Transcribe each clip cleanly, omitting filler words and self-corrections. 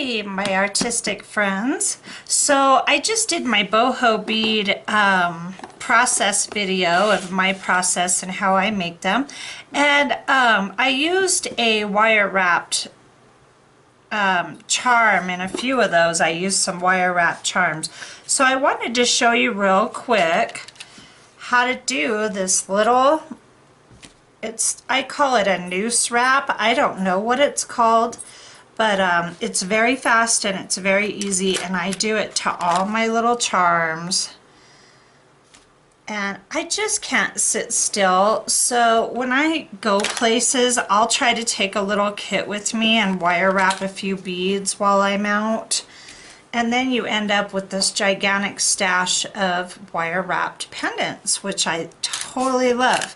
Hey, my artistic friends. So I just did my boho bead process video of my process and how I make them. And I used a wire wrapped charm in a few of those. I used some wire wrapped charms. So I wanted to show you real quick how to do this little, I call it a noose wrap. I don't know what it's called. But it's very fast and it's very easy, and I do it to all my little charms. And I just can't sit still, so when I go places, I'll try to take a little kit with me and wire wrap a few beads while I'm out. And then you end up with this gigantic stash of wire wrapped pendants, which I totally love.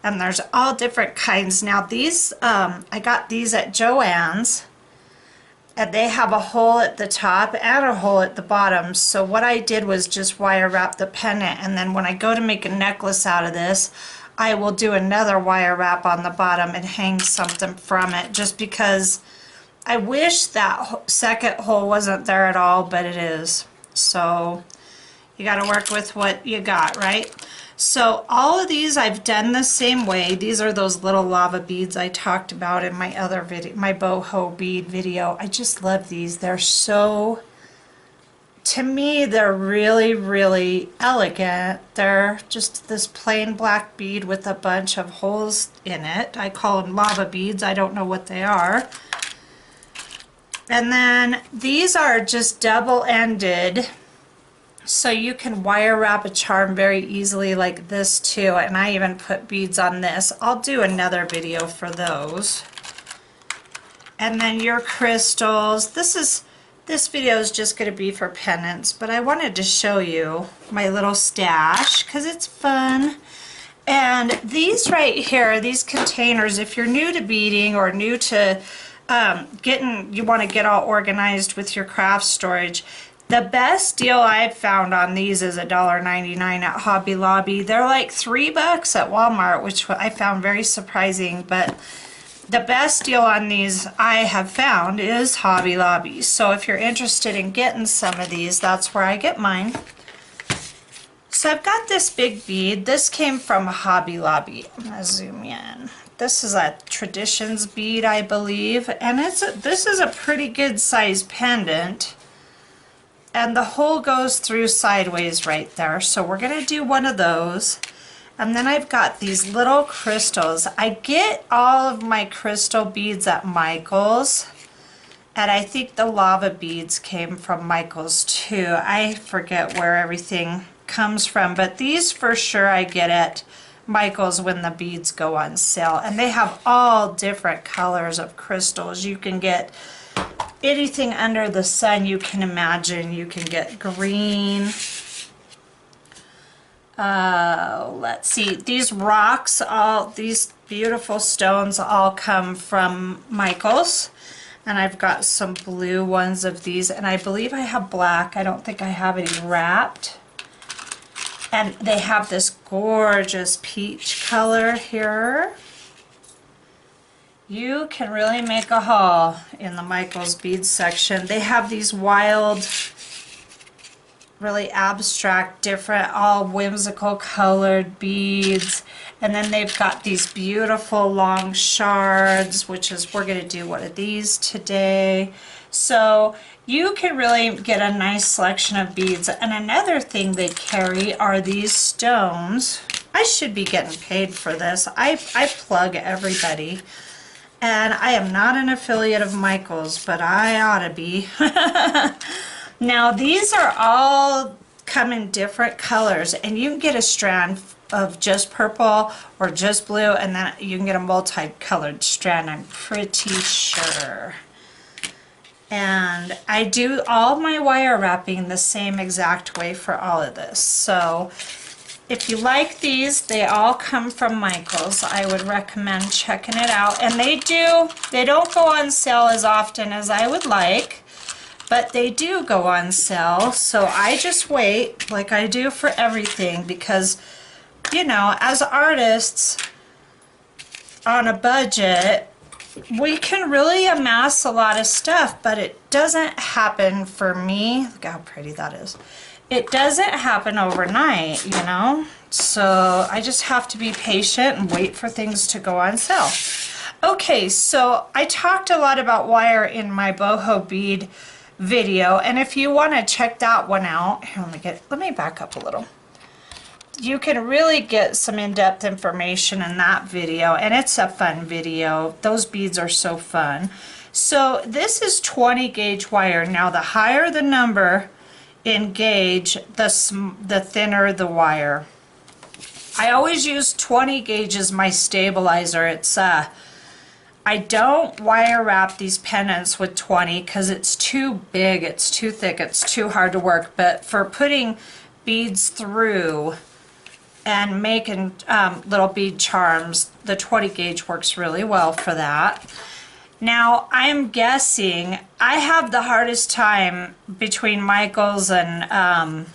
And there's all different kinds. Now these, I got these at Joann's. And they have a hole at the top and a hole at the bottom. So what I did was just wire wrap the pendant, and then when I go to make a necklace out of this, I will do another wire wrap on the bottom and hang something from it, just because I wish that second hole wasn't there at all, but it is. So you got to work with what you got, right? So all of these I've done the same way. These are those little lava beads I talked about in my other video, my boho bead video. I just love these. They're so, to me, they're really, really elegant. They're just this plain black bead with a bunch of holes in it. I call them lava beads. I don't know what they are. And then these are just double-ended. So you can wire wrap a charm very easily like this too, and I even put beads on this. I'll do another video for those. And then your crystals. This video is just going to be for pendants, but I wanted to show you my little stash because it's fun. And these right here, these containers, if you're new to beading or new to you want to get all organized with your craft storage, the best deal I've found on these is $1.99 at Hobby Lobby. They're like $3 at Walmart, which I found very surprising, but the best deal on these I have found is Hobby Lobby. So if you're interested in getting some of these, that's where I get mine. So I've got this big bead. This came from Hobby Lobby. I'm going to zoom in. This is a Traditions bead, I believe, and this is a pretty good size pendant. And the hole goes through sideways right there. So we're going to do one of those. And then I've got these little crystals. I get all of my crystal beads at Michael's. And I think the lava beads came from Michael's too. I forget where everything comes from. But these for sure I get at Michael's when the beads go on sale. And they have all different colors of crystals. You can get anything under the sun you can imagine. You can get green. Let's see, these rocks, all these beautiful stones all come from Michael's. And I've got some blue ones of these, and I believe I have black. I don't think I have any wrapped. And they have this gorgeous peach color here. You can really make a haul in the Michael's beads section. They have these wild, really abstract, different, all whimsical colored beads. And then they've got these beautiful long shards, which is, we're going to do one of these today. So you can really get a nice selection of beads. And another thing they carry are these stones. I should be getting paid for this. I plug everybody. And I am not an affiliate of Michael's, but I ought to be. Now these are all come in different colors, and you can get a strand of just purple or just blue, and then you can get a multicolored strand, I'm pretty sure. And I do all my wire wrapping the same exact way for all of this. So if you like these, they all come from Michael's. I would recommend checking it out. And they don't go on sale as often as I would like, but they do go on sale. So I just wait, like I do for everything, because, you know, as artists on a budget, we can really amass a lot of stuff, but it doesn't happen for me. Look how pretty that is. It doesn't happen overnight, you know? So I just have to be patient and wait for things to go on sale. Okay, so I talked a lot about wire in my boho bead video, and if you want to check that one out, here, let me back up a little. You can really get some in-depth information in that video, and it's a fun video. Those beads are so fun. So this is 20 gauge wire. Now the higher the number in gauge, the thinner the wire. I always use 20 gauge as my stabilizer. It's I don't wire wrap these pendants with 20 because it's too big, it's too thick, it's too hard to work. But for putting beads through and making little bead charms, the 20 gauge works really well for that. Now I'm guessing I have the hardest time between Michaels and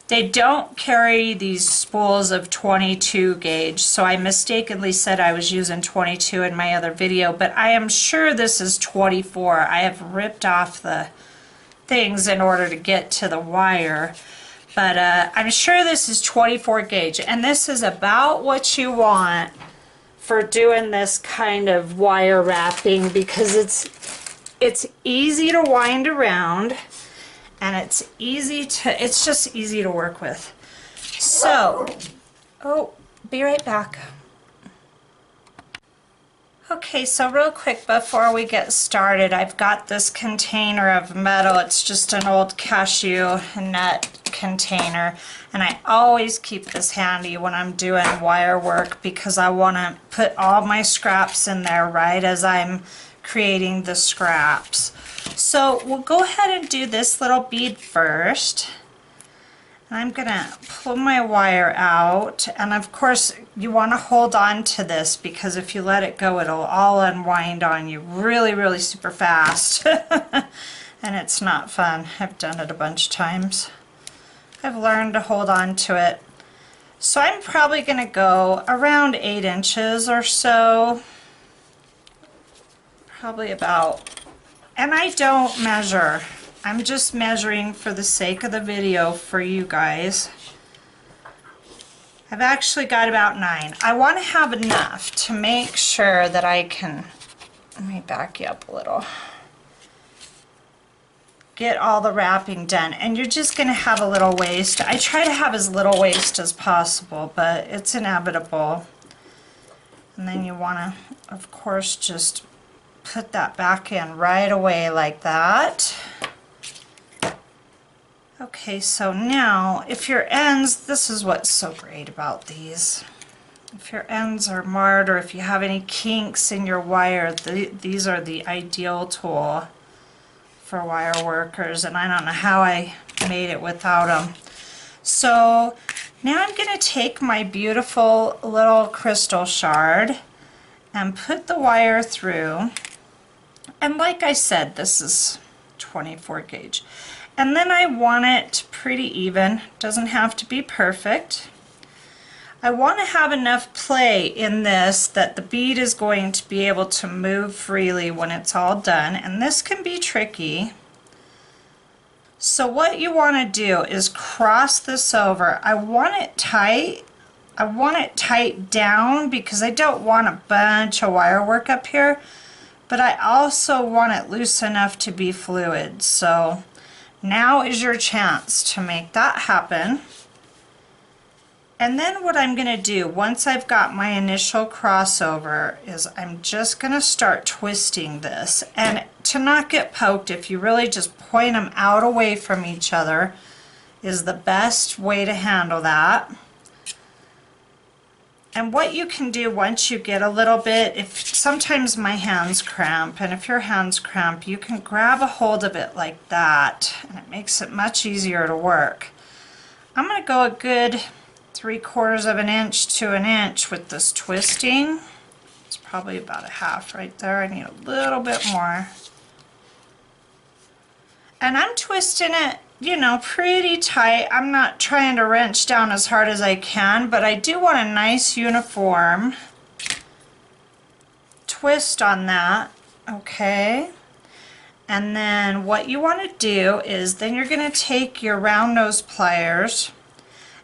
they don't carry these spools of 22 gauge, so I mistakenly said I was using 22 in my other video, but I am sure this is 24. I have ripped off the things in order to get to the wire, but I'm sure this is 24 gauge, and this is about what you want for doing this kind of wire wrapping, because it's easy to wind around, and it's just easy to work with. So, oh, be right back. Okay, so real quick before we get started, I've got this container of metal. It's just an old cashew nut container, and I always keep this handy when I'm doing wire work because I want to put all my scraps in there right as I'm creating the scraps. So we'll go ahead and do this little bead first. I'm gonna pull my wire out, and of course you want to hold on to this because if you let it go it'll all unwind on you really super fast and it's not fun. I've done it a bunch of times. I've learned to hold on to it. So I'm probably gonna go around 8 inches or so, probably about. And I don't measure. I'm just measuring for the sake of the video for you guys. I've actually got about 9. I want to have enough to make sure that I can, let me back you up a little, get all the wrapping done. And you're just going to have a little waste. I try to have as little waste as possible, but it's inevitable. And then you want to, of course, just put that back in right away like that. Okay, so now if your ends, this is what's so great about these. If your ends are marred or if you have any kinks in your wire, these are the ideal tool for wire workers, and I don't know how I made it without them. So now I'm going to take my beautiful little crystal shard and put the wire through. And like I said, this is 24 gauge. And then I want it pretty even. Doesn't have to be perfect. I want to have enough play in this that the bead is going to be able to move freely when it's all done. And this can be tricky. So what you want to do is cross this over. I want it tight. I want it tight down because I don't want a bunch of wire work up here. But I also want it loose enough to be fluid. So now is your chance to make that happen. And then what I'm going to do once I've got my initial crossover is I'm just going to start twisting this. And to not get poked, if you really just point them out away from each other is the best way to handle that. And what you can do once you get a little bit, if sometimes my hands cramp, and if your hands cramp, you can grab a hold of it like that, and it makes it much easier to work. I'm going to go a good 3/4 of an inch to an inch with this twisting. It's probably about a half right there. I need a little bit more. And I'm twisting it, you know, pretty tight. I'm not trying to wrench down as hard as I can, but I do want a nice uniform twist on that, okay? And then what you want to do is then you're going to take your round nose pliers,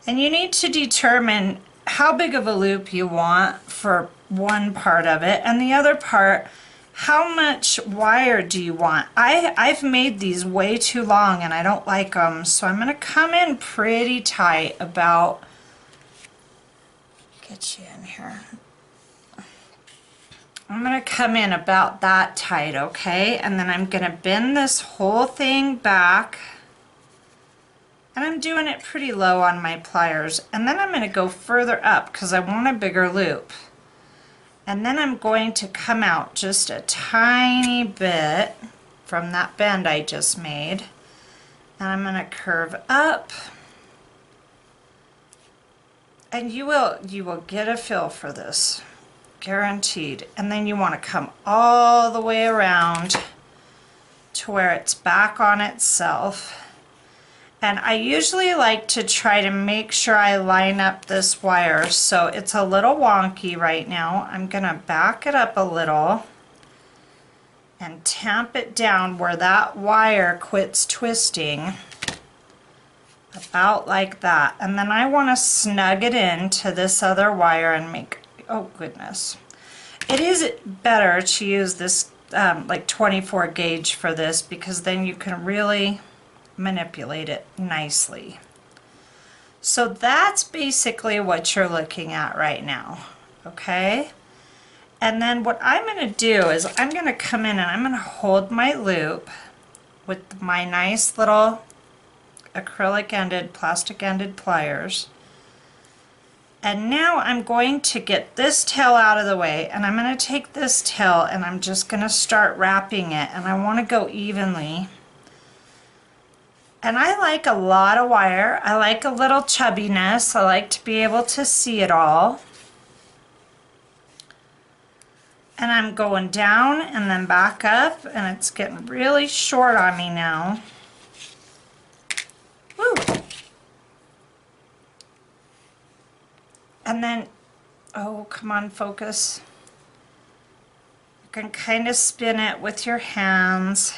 and you need to determine how big of a loop you want for one part of it, and the other part, how much wire do you want? I've made these way too long and I don't like them, so I'm going to come in pretty tight about, get you in here. I'm going to come in about that tight, okay? And then I'm going to bend this whole thing back, and I'm doing it pretty low on my pliers, and then I'm going to go further up because I want a bigger loop. And then I'm going to come out just a tiny bit from that bend I just made, and I'm going to curve up, and you will get a feel for this, guaranteed. And then you want to come all the way around to where it's back on itself. And I usually like to try to make sure I line up this wire, so it's a little wonky right now. I'm going to back it up a little and tamp it down where that wire quits twisting, about like that. And then I want to snug it into this other wire and make, oh goodness. It is better to use this like 24 gauge for this, because then you can really manipulate it nicely. So that's basically what you're looking at right now, okay? And then what I'm going to do is I'm going to come in and I'm going to hold my loop with my nice little acrylic ended, plastic ended pliers. And now I'm going to get this tail out of the way, and I'm going to take this tail and I'm just going to start wrapping it, and I want to go evenly. And I like a lot of wire. I like a little chubbiness. I like to be able to see it all. And I'm going down and then back up, and it's getting really short on me now. Woo! And then, oh, come on, focus. You can kind of spin it with your hands.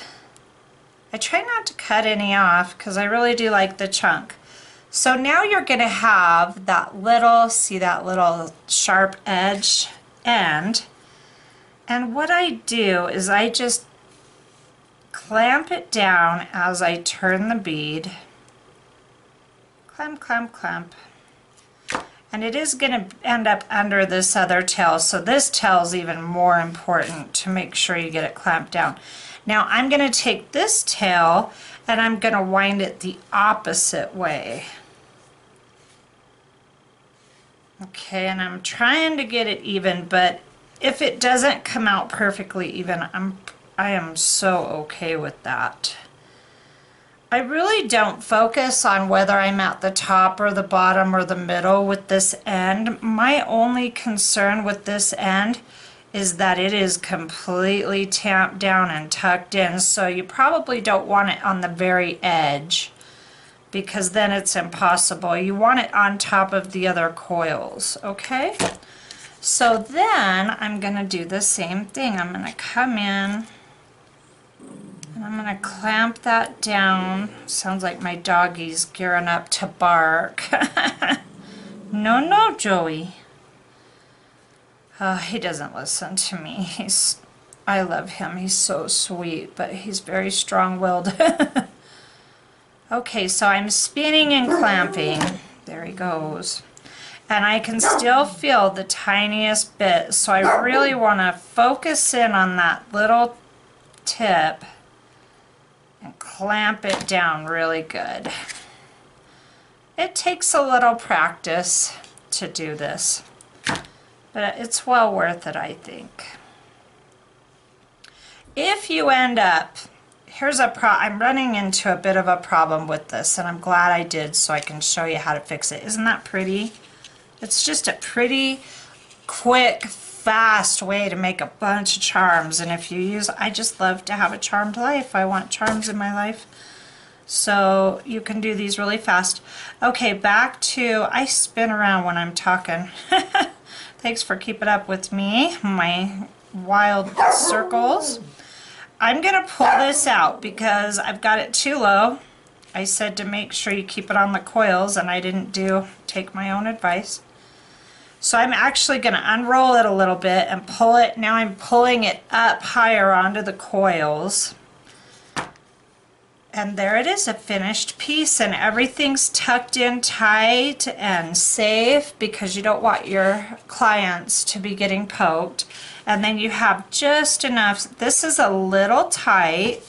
I try not to cut any off because I really do like the chunk. So now you're going to have that little, see that little sharp edge end. And what I do is I just clamp it down as I turn the bead. Clamp, clamp, clamp. And it is going to end up under this other tail, so this tail is even more important to make sure you get it clamped down. Now I'm going to take this tail and I'm going to wind it the opposite way. Okay, and I'm trying to get it even, but if it doesn't come out perfectly even, I am so okay with that. I really don't focus on whether I'm at the top or the bottom or the middle with this end. My only concern with this end is that it is completely tamped down and tucked in, so you probably don't want it on the very edge, because then it's impossible. You want it on top of the other coils, okay? So then I'm going to do the same thing. I'm going to come in and I'm going to clamp that down. Sounds like my doggy's gearing up to bark. No, no, Joey. He doesn't listen to me. I love him. He's so sweet, but he's very strong-willed. Okay, so I'm spinning and clamping. There he goes. And I can still feel the tiniest bit, so I really want to focus in on that little tip and clamp it down really good. It takes a little practice to do this, but it's well worth it, I think. If you end up, I'm running into a bit of a problem with this, and I'm glad I did so I can show you how to fix it. Isn't that pretty? It's just a pretty quick, fast way to make a bunch of charms, and if you use, I just love to have a charmed life. I want charms in my life. So you can do these really fast. Okay, back to, I spin around when I'm talking. Thanks for keeping up with me. My wild circles. I'm going to pull this out because I've got it too low. I said to make sure you keep it on the coils, and I didn't take my own advice. So I'm actually going to unroll it a little bit and pull it. Now I'm pulling it up higher onto the coils. And there it is, a finished piece, and everything's tucked in tight and safe because you don't want your clients to be getting poked. And then you have just enough. This is a little tight,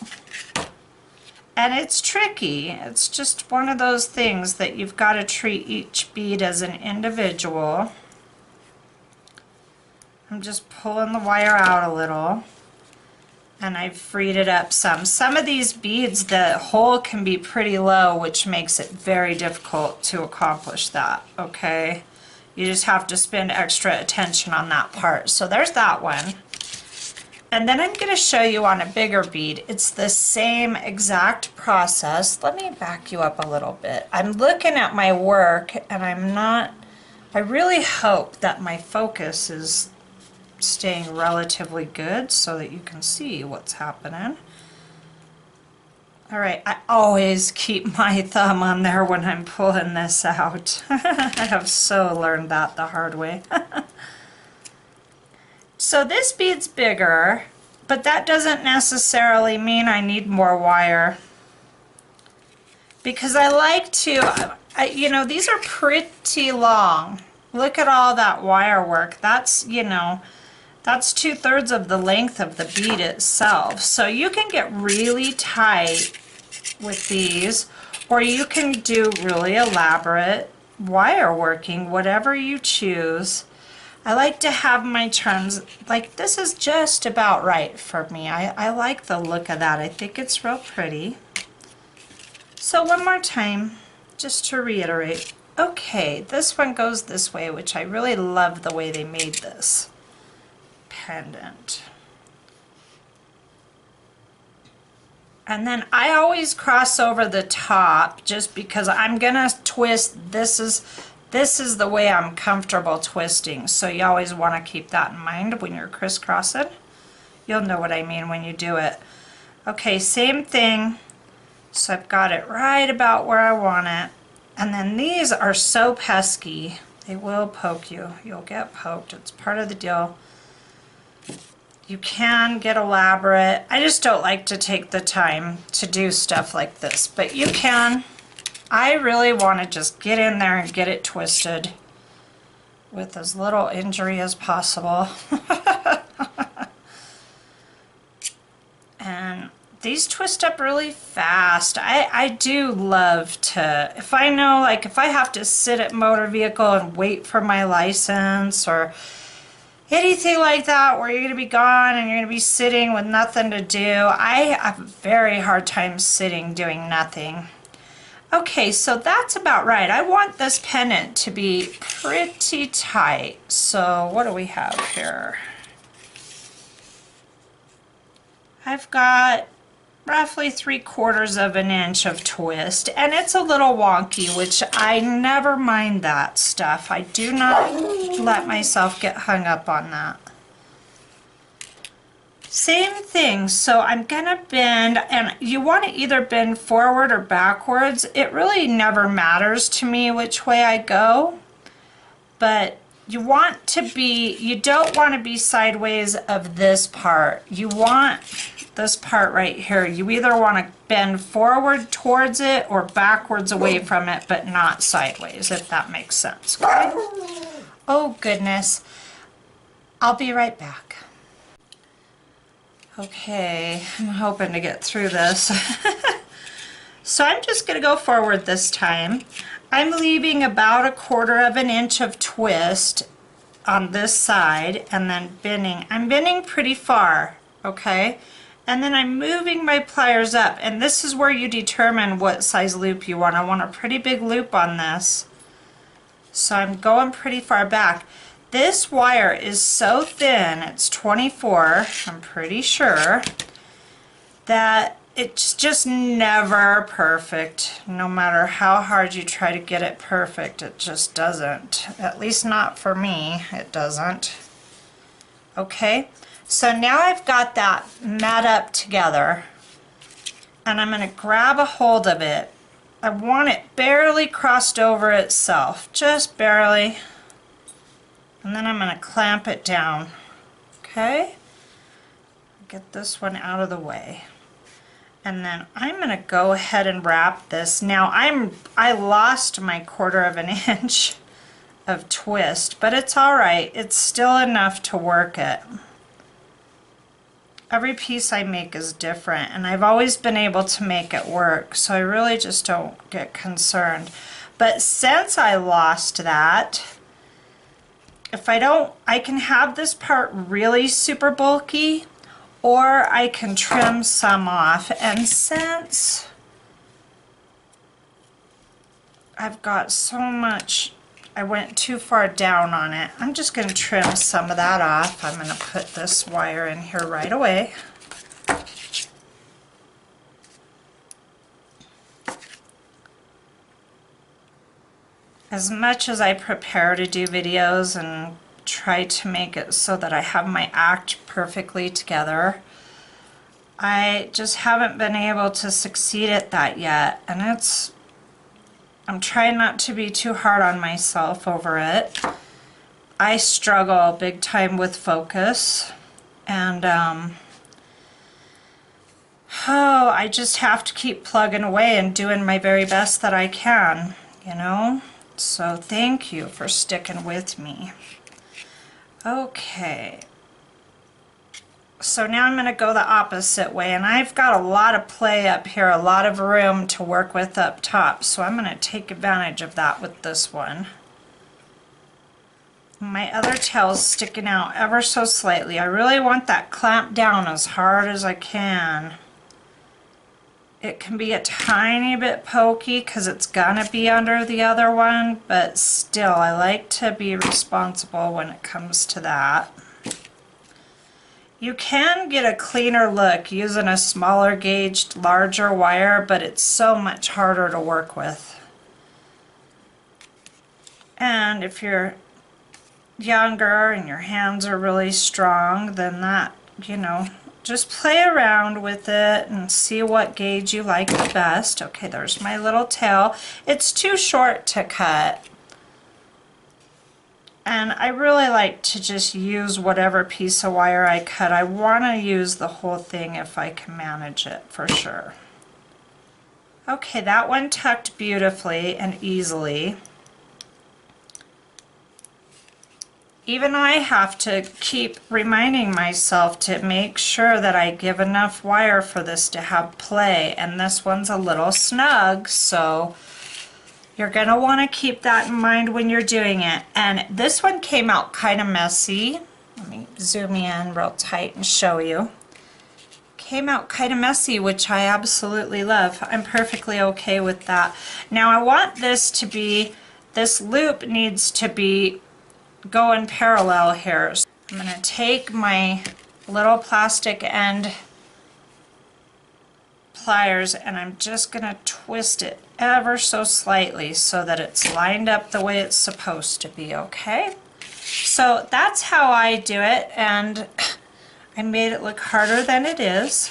and it's tricky. It's just one of those things that you've got to treat each bead as an individual. I'm just pulling the wire out a little. And I've freed it up some. Some of these beads, the hole can be pretty low, which makes it very difficult to accomplish that, okay? You just have to spend extra attention on that part. So there's that one. And then I'm going to show you on a bigger bead. It's the same exact process. Let me back you up a little bit. I'm looking at my work, and I really hope that my focus is staying relatively good so that you can see what's happening. Alright, I always keep my thumb on there when I'm pulling this out. I have so learned that the hard way. So this bead's bigger, but that doesn't necessarily mean I need more wire. Because I like to, you know, these are pretty long. Look at all that wire work. That's, you know, that's 2/3 of the length of the bead itself. So you can get really tight with these, or you can do really elaborate wire working, whatever you choose. I like to have my charms, like this is just about right for me. I like the look of that. I think it's real pretty. So one more time, just to reiterate. Okay, this one goes this way, which I really love the way they made this pendant. And then I always cross over the top just because I'm gonna twist. This is the way I'm comfortable twisting, so you always want to keep that in mind when you're crisscrossing. You'll know what I mean when you do it. Okay, same thing. So I've got it right about where I want it. And then these are so pesky, they will poke you. You'll get poked, it's part of the deal. You can get elaborate. I just don't like to take the time to do stuff like this, but you can. I really want to just get in there and get it twisted with as little injury as possible. And these twist up really fast. I do love to, if I know, like if I have to sit at motor vehicle and wait for my license or anything like that where you're going to be gone and you're going to be sitting with nothing to do, I have a very hard time sitting doing nothing. Okay, so that's about right. I want this pendant to be pretty tight. So what do we have here? I've got roughly 3/4 of an inch of twist, and it's a little wonky, which I never mind that stuff. I do not let myself get hung up on that. Same thing, so I'm gonna bend, and you want to either bend forward or backwards. It really never matters to me which way I go, but you want to be, you don't want to be sideways of this part. You want this part right here. You either want to bend forward towards it or backwards away from it, but not sideways, if that makes sense. Okay? Oh goodness. I'll be right back. Okay, I'm hoping to get through this. So I'm just going to go forward this time. I'm leaving about 1/4 of an inch of twist on this side and then bending. I'm bending pretty far, okay? And then I'm moving my pliers up, and this is where you determine what size loop you want. I want a pretty big loop on this. So I'm going pretty far back. This wire is so thin, it's 24, I'm pretty sure, that it's just never perfect. No matter how hard you try to get it perfect, it just doesn't. At least not for me, it doesn't. Okay, So now I've got that met up together, and I'm going to grab a hold of it. I want it barely crossed over itself, just barely. And then I'm going to clamp it down. Okay? Get this one out of the way. And then I'm going to go ahead and wrap this. Now I lost my 1/4 of an inch of twist, but it's all right. It's still enough to work it. Every piece I make is different, and I've always been able to make it work, so I really just don't get concerned. But since I lost that, if I don't, I can have this part really super bulky, or I can trim some off. And since I've got so much, I went too far down on it, I'm just going to trim some of that off. I'm going to put this wire in here right away. As much as I prepare to do videos and try to make it so that I have my act perfectly together, I just haven't been able to succeed at that yet, and I'm trying not to be too hard on myself over it. I struggle big time with focus, and I just have to keep plugging away and doing my very best that I can, you know? So thank you for sticking with me. Okay. So now I'm going to go the opposite way, and I've got a lot of play up here, a lot of room to work with up top, so I'm going to take advantage of that with this one. My other tail's sticking out ever so slightly. I really want that clamped down as hard as I can. It can be a tiny bit pokey because it's going to be under the other one, but still I like to be responsible when it comes to that. You can get a cleaner look using a smaller gauged, larger wire, but it's so much harder to work with. And if you're younger and your hands are really strong, then that, you know, just play around with it and see what gauge you like the best. Okay, there's my little tail. It's too short to cut. And I really like to just use whatever piece of wire I cut. I want to use the whole thing if I can manage it, for sure. Okay, that one tucked beautifully and easily. Even I have to keep reminding myself to make sure that I give enough wire for this to have play, and this one's a little snug, so you're going to want to keep that in mind when you're doing it. And this one came out kind of messy. Let me zoom in real tight and show you. Came out kind of messy, which I absolutely love. I'm perfectly okay with that. Now I want this to be, this loop needs to be going parallel here. So I'm going to take my little plastic end pliers and I'm just going to twist it ever so slightly so that it's lined up the way it's supposed to be, okay? So that's how I do it, and I made it look harder than it is.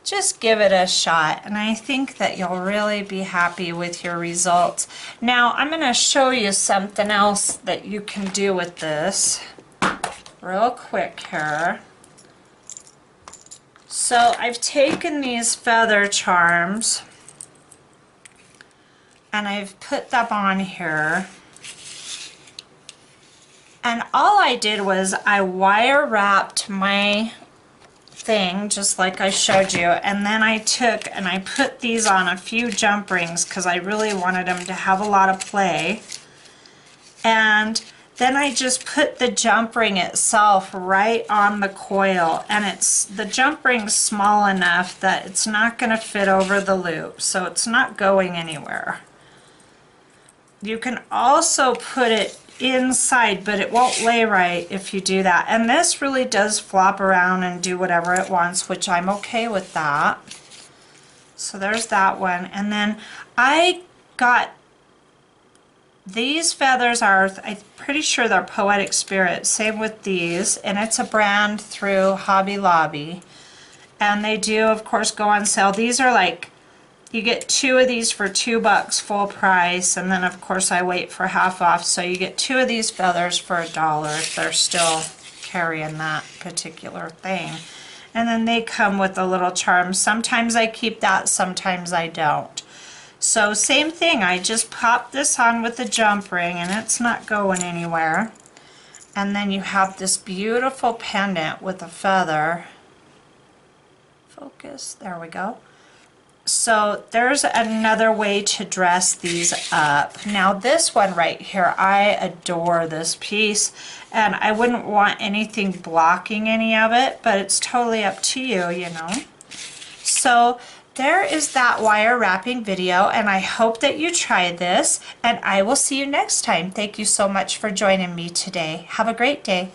Just give it a shot, and I think that you'll really be happy with your results. Now I'm going to show you something else that you can do with this real quick here. So I've taken these feather charms and I've put them on here, and all I did was I wire wrapped my thing just like I showed you, and then I took and I put these on a few jump rings because I really wanted them to have a lot of play, and then I just put the jump ring itself right on the coil, and the jump ring's small enough that it's not going to fit over the loop, so it's not going anywhere. You can also put it inside, but it won't lay right if you do that. And this really does flop around and do whatever it wants, which I'm okay with that. So there's that one. And then I got These feathers are, I'm pretty sure they're Poetic Spirit. Same with these, and it's a brand through Hobby Lobby. And they do, of course, go on sale. These are like, you get 2 of these for $2 full price, and then of course I wait for half off, so you get 2 of these feathers for $1 if they're still carrying that particular thing. And then they come with a little charm. Sometimes I keep that, sometimes I don't. So same thing, I just pop this on with the jump ring and it's not going anywhere. And then you have this beautiful pendant with a feather. Focus, there we go. So there's another way to dress these up. Now this one right here, I adore this piece, and I wouldn't want anything blocking any of it, but it's totally up to you, you know. So there is that wire wrapping video, and I hope that you try this, and I will see you next time. Thank you so much for joining me today. Have a great day.